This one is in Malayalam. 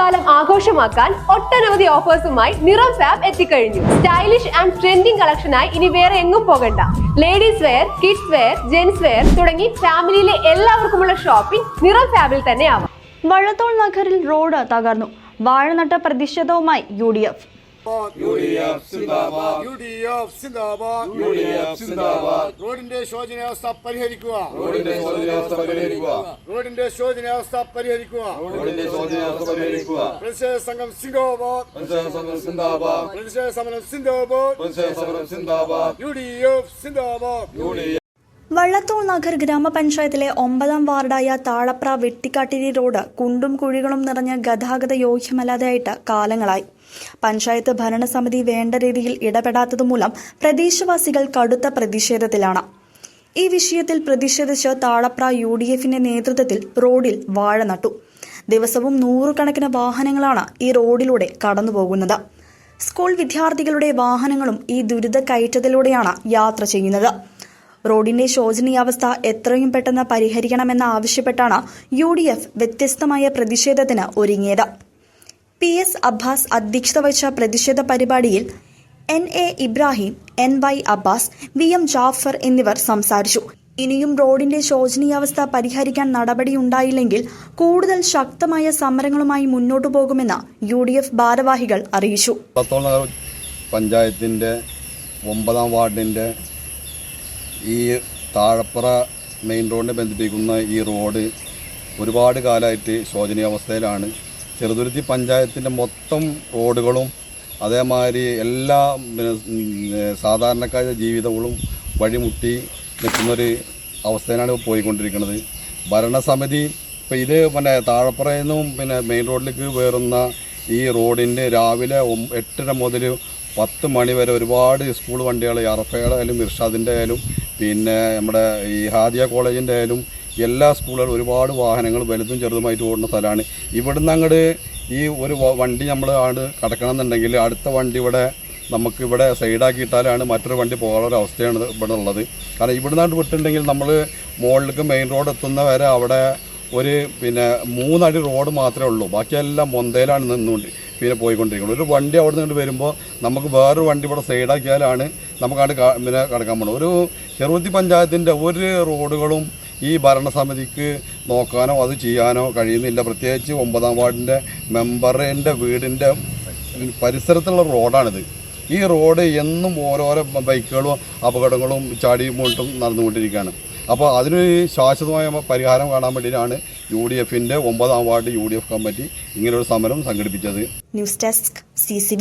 ഓണക്കാലം ആഘോഷമാക്കാൻ ഒട്ടനവധി ഓഫേഴ്സുമായി നിറം ഫാബ് എത്തിക്കഴിഞ്ഞു. സ്റ്റൈലിഷ് ആൻഡ് ട്രെൻഡിംഗ് കളക്ഷനായി ഇനി വേറെ എങ്ങും പോകണ്ട. Ladies wear, kids wear, gents wear തുടങ്ങി ഫാമിലിയിലെ എല്ലാവർക്കുമുള്ള ഷോപ്പിംഗ് നിറം ഫാബിൽ തന്നെ ആവാം. വള്ളത്തോൾ നഗറിൽ റോഡ് തകർന്നു. വാഴനട്ട പ്രതിഷേധവുമായി UDF. റോഡിന്റെ ശോചനീയാവസ്ഥ പരിഹരിക്കുക. പ്രതിഷേധ സംഘം സിന്ദാബാദ്. പ്രതിഷേധ സമരം സിന്ദാബാദ്. UDF സിന്ദാബാദ്. വള്ളത്തോൾ നഗർ ഗ്രാമപഞ്ചായത്തിലെ 9ാം വാർഡായ താളപ്ര വെട്ടിക്കാട്ടിരി റോഡ് കുണ്ടും കുഴികളും നിറഞ്ഞ ഗതാഗത യോഗ്യമല്ലാതെയായിട്ട് കാലങ്ങളായി. പഞ്ചായത്ത് ഭരണസമിതി വേണ്ട രീതിയിൽ ഇടപെടാത്തതുമൂലം പ്രദേശവാസികൾ കടുത്ത പ്രതിഷേധത്തിലാണ്. ഈ വിഷയത്തിൽ പ്രതിഷേധിച്ച് താളപ്ര UDFന്റെ നേതൃത്വത്തിൽ റോഡിൽ വാഴ നട്ടു. ദിവസവും 100 കണക്കിന് വാഹനങ്ങളാണ് ഈ റോഡിലൂടെ കടന്നുപോകുന്നത്. സ്കൂൾ വിദ്യാർത്ഥികളുടെ വാഹനങ്ങളും ഈ ദുരിത കയറ്റത്തിലൂടെയാണ് യാത്ര ചെയ്യുന്നത്. റോഡിന്റെ ശോചനീയാവസ്ഥ എത്രയും പെട്ടെന്ന് പരിഹരിക്കണമെന്ന് ആവശ്യപ്പെട്ടാണ് UDF വ്യത്യസ്തമായ പ്രതിഷേധത്തിന് ഒരുങ്ങിയത്. PS അബ്ബാസ് അധ്യക്ഷത വഹിച്ച പ്രതിഷേധ പരിപാടിയിൽ NA Ibrahim, NY Abbas, VM Jafar എന്നിവർ സംസാരിച്ചു. ഇനിയും റോഡിന്റെ ശോചനീയാവസ്ഥ പരിഹരിക്കാൻ നടപടിയുണ്ടായില്ലെങ്കിൽ കൂടുതൽ ശക്തമായ സമരങ്ങളുമായി മുന്നോട്ടു പോകുമെന്ന് UDF ഭാരവാഹികൾ അറിയിച്ചു. പഞ്ചായത്തിന്റെ 9ാം വാർഡിന്റെ ഈ താഴപ്പുറ മെയിൻ റോഡിനെ ബന്ധിപ്പിക്കുന്ന ഈ റോഡ് ഒരുപാട് കാലമായിട്ട് ശോചനീയാവസ്ഥയിലാണ്. ചെറുതുരുത്തി പഞ്ചായത്തിൻ്റെ മൊത്തം റോഡുകളും അതേമാതിരി എല്ലാ സാധാരണക്കാരുടെ ജീവിതങ്ങളും വഴിമുട്ടി നിൽക്കുന്നൊരു അവസ്ഥയിലാണ് പോയിക്കൊണ്ടിരിക്കുന്നത്. ഭരണസമിതി ഇപ്പോൾ ഇത് താഴപ്പുറയിൽ നിന്നും മെയിൻ റോഡിലേക്ക് കയറുന്ന ഈ റോഡിൻ്റെ രാവിലെ 8:30 മുതൽ 10 മണി വരെ ഒരുപാട് സ്കൂൾ വണ്ടികൾ, അറഫയുടെ ആയാലും ഇർഷാദിൻ്റെ ആയാലും നമ്മുടെ ഈ ഹാദിയ കോളേജിൻ്റെ ആയാലും എല്ലാ സ്കൂളുകളും ഒരുപാട് വാഹനങ്ങൾ വലുതും ചെറുതുമായിട്ട് ഓടുന്ന സ്ഥലമാണ്. ഇവിടുന്ന് അങ്ങോട്ട് ഈ ഒരു വണ്ടി നമ്മൾ കടക്കണം എന്നുണ്ടെങ്കിൽ അടുത്ത വണ്ടി നമുക്കിവിടെ സൈഡാക്കിയിട്ടാലാണ് മറ്റൊരു വണ്ടി പോകാനുള്ള അവസ്ഥയാണ് ഇവിടെ ഉള്ളത്. കാരണം ഇവിടുന്ന് അങ്ങോട്ട് വിട്ടിട്ടുണ്ടെങ്കിൽ നമ്മൾ മുകളിലേക്ക് മെയിൻ റോഡ് എത്തുന്ന വരെ അവിടെ ഒരു 3 അടി റോഡ് മാത്രമേ ഉള്ളൂ. ബാക്കിയെല്ലാം മൊന്തയിലാണ് നിന്നുകൊണ്ട് പോയിക്കൊണ്ടിരിക്കുന്നത്. ഒരു വണ്ടി അവിടെ നിന്ന് വരുമ്പോൾ നമുക്ക് വേറൊരു വണ്ടി ഇവിടെ സൈഡാക്കിയാലാണ് നമുക്കവിടെ കടക്കാൻ പോകണം. ഒരു ചെറുതുരുത്തി പഞ്ചായത്തിൻ്റെ ഒരു റോഡുകളും ഈ ഭരണസമിതിക്ക് നോക്കാനോ അത് ചെയ്യാനോ കഴിയുന്നില്ല. പ്രത്യേകിച്ച് 9ാം വാർഡിൻ്റെ മെമ്പറിൻ്റെ വീടിൻ്റെ പരിസരത്തുള്ള റോഡാണിത്. ഈ റോഡ് എന്നും ഓരോരോ ബൈക്കുകളും അപകടങ്ങളും ചാടിമുട്ടും നടന്നുകൊണ്ടിരിക്കുകയാണ്. അപ്പോൾ അതിനൊരു ശാശ്വതമായ പരിഹാരം കാണാൻ വേണ്ടിയിട്ടാണ് UDFന്റെ 9ാം വാർഡ് UDF കമ്മിറ്റി ഇങ്ങനൊരു സമരം സംഘടിപ്പിച്ചത്. News desk CCV.